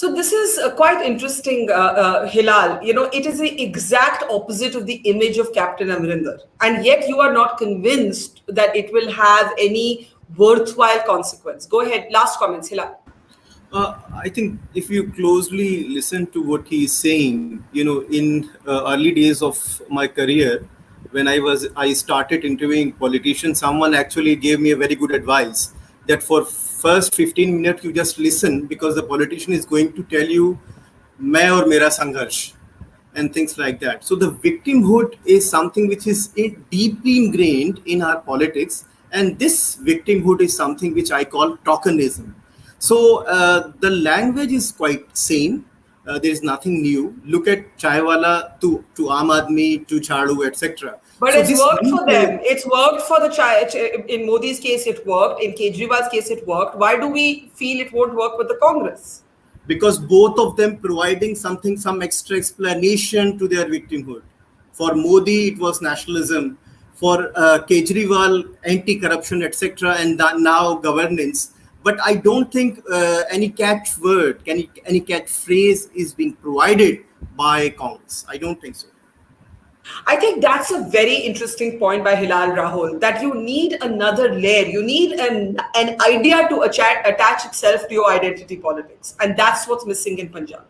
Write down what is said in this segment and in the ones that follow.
So this is quite interesting, Hilal. You know, it is the exact opposite of the image of Captain Amrinder, and yet you are not convinced that it will have any worthwhile consequence. Go ahead. Last comments, Hilal. I think if you closely listen to what he is saying, in early days of my career, when I started interviewing politicians, someone actually gave me a very good advice that for first 15 minutes you just listen because the politician is going to tell you मैं और मेरा संघर्ष and things like that. So the victimhood is something which is deeply ingrained in our politics, and this victimhood is something which I call tokenism. So the language is quite same. There is nothing new. Look at Chaiwala to Aam Aadmi to Chadu, etc. But So it's this worked for them. It's worked for the in Modi's case, it worked. In Kejriwal's case, it worked. Why do we feel it won't work with the Congress? Because both of them providing some extra explanation to their victimhood. For Modi, it was nationalism. For Kejriwal, anti-corruption, etc., and now governance. But I don't think any catchword, any catchphrase is being provided by Congress. I don't think so. I think that's a very interesting point by Hilal Rahul, that you need another layer. You need an idea to attach itself to your identity politics. And that's what's missing in Punjab.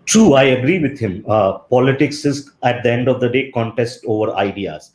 True, I agree with him. Politics is, at the end of the day, contest over ideas.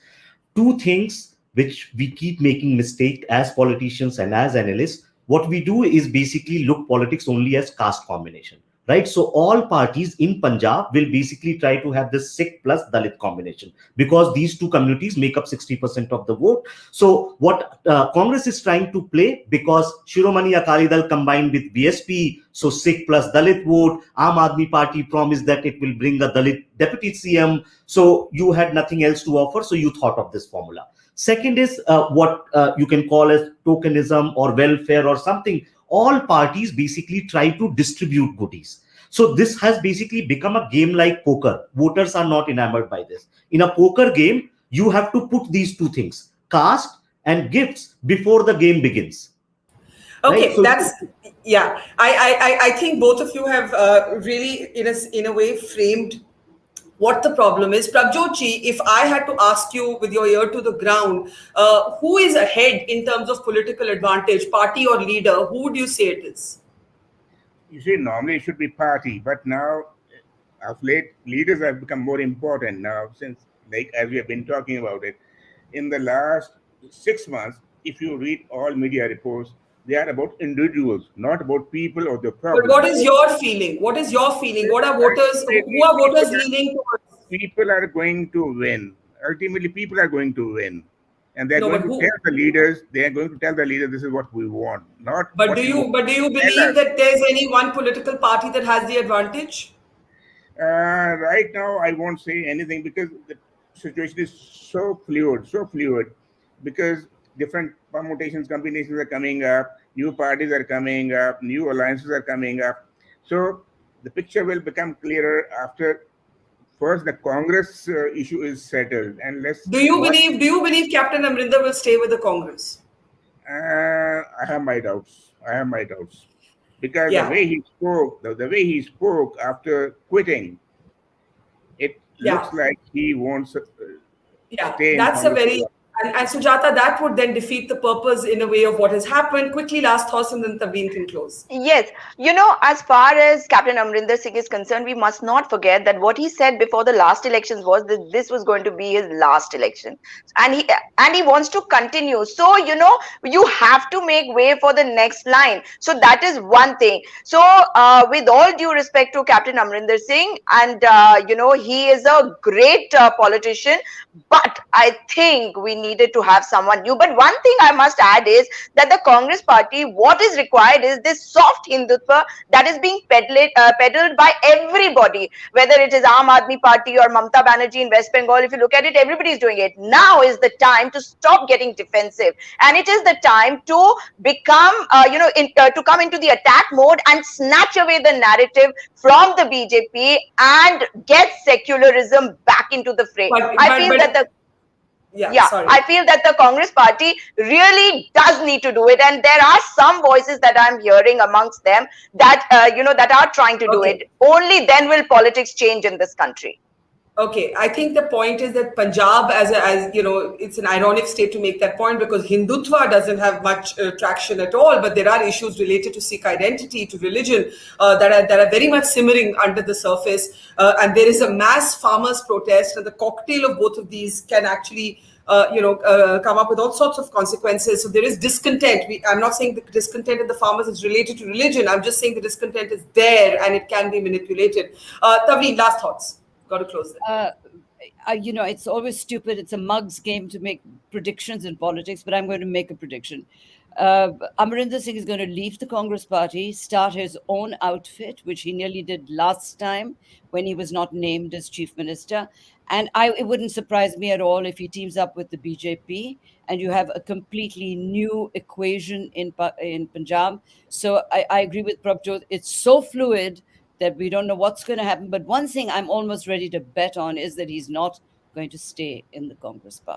Two things which we keep making mistake as politicians and as analysts. What we do is basically look politics only as caste combination. Right, so all parties in Punjab will basically try to have this Sikh plus Dalit combination because these two communities make up 60% of the vote. So what Congress is trying to play, because Shiromani Akali Dal combined with BSP, so Sikh plus Dalit vote, Aam Aadmi Party promised that it will bring a Dalit deputy CM. So you had nothing else to offer, so you thought of this formula. Second is what you can call as tokenism or welfare or something. All parties basically try to distribute goodies. So this has basically become a game like poker. Voters are not enamored by this. In a poker game, you have to put these two things, caste and gifts, before the game begins. Okay, right? So that's, yeah. I think both of you have really, in a way, framed what the problem is. Prabjotji, if I had to ask you with your ear to the ground, who is ahead in terms of political advantage, party or leader? Who would you say it is? You see, normally it should be party, but now of late, leaders have become more important now since, like, as we have been talking about it. In the last 6 months, if you read all media reports, they are about individuals, not about people or the problem. But what is your feeling? What is your feeling? What are voters? Who are voters leaning towards? People are going to win. Ultimately, people are going to win, and they're going to tell the leaders. They are going to tell the leaders, "This is what we want." Not. But do you believe that there's any one political party that has the advantage? Right now, I won't say anything because the situation is so fluid. Because different permutations, combinations are coming up, new parties are coming up, new alliances are coming up. So the picture will become clearer after first the Congress issue is settled. And Do you believe Captain Amrinder will stay with the Congress? I have my doubts. Because the way he spoke after quitting, it looks like he wants to stay. That's a very. And Sujata, that would then defeat the purpose in a way of what has happened. Quickly, last thoughts, and then Taveen can close. Yes. As far as Captain Amrinder Singh is concerned, we must not forget that what he said before the last elections was that this was going to be his last election. And he wants to continue. So, you have to make way for the next line. So that is one thing. So with all due respect to Captain Amrinder Singh, and, he is a great politician, but I think we needed to have someone new. But one thing I must add is that the Congress party, what is required is this soft Hindutva that is being peddled by everybody, whether it is Aam Aadmi Party or Mamata Banerjee in West Bengal. If you look at it, everybody is doing it. Now is the time to stop getting defensive, and it is the time to become, to come into the attack mode and snatch away the narrative from the BJP and get secularism back into the fray. Yeah, Yeah, sorry. I feel that the Congress party really does need to do it, and there are some voices that I'm hearing amongst them that that are trying to do it. Okay. Only then will politics change in this country. Okay, I think the point is that Punjab, as you know, it's an ironic state to make that point because Hindutva doesn't have much traction at all, but there are issues related to Sikh identity, to religion, that are very much simmering under the surface, and there is a mass farmers' protest, and the cocktail of both of these can actually. Come up with all sorts of consequences. So there is discontent. I'm not saying the discontent of the farmers is related to religion. I'm just saying the discontent is there and it can be manipulated. Tavleen, last thoughts. Got to close that. It's always stupid. It's a mug's game to make predictions in politics, but I'm going to make a prediction. Amarinder Singh is going to leave the Congress party, start his own outfit, which he nearly did last time when he was not named as chief minister. And it wouldn't surprise me at all if he teams up with the BJP and you have a completely new equation in Punjab. So I agree with Prabjot. It's so fluid that we don't know what's going to happen. But one thing I'm almost ready to bet on is that he's not going to stay in the Congress party.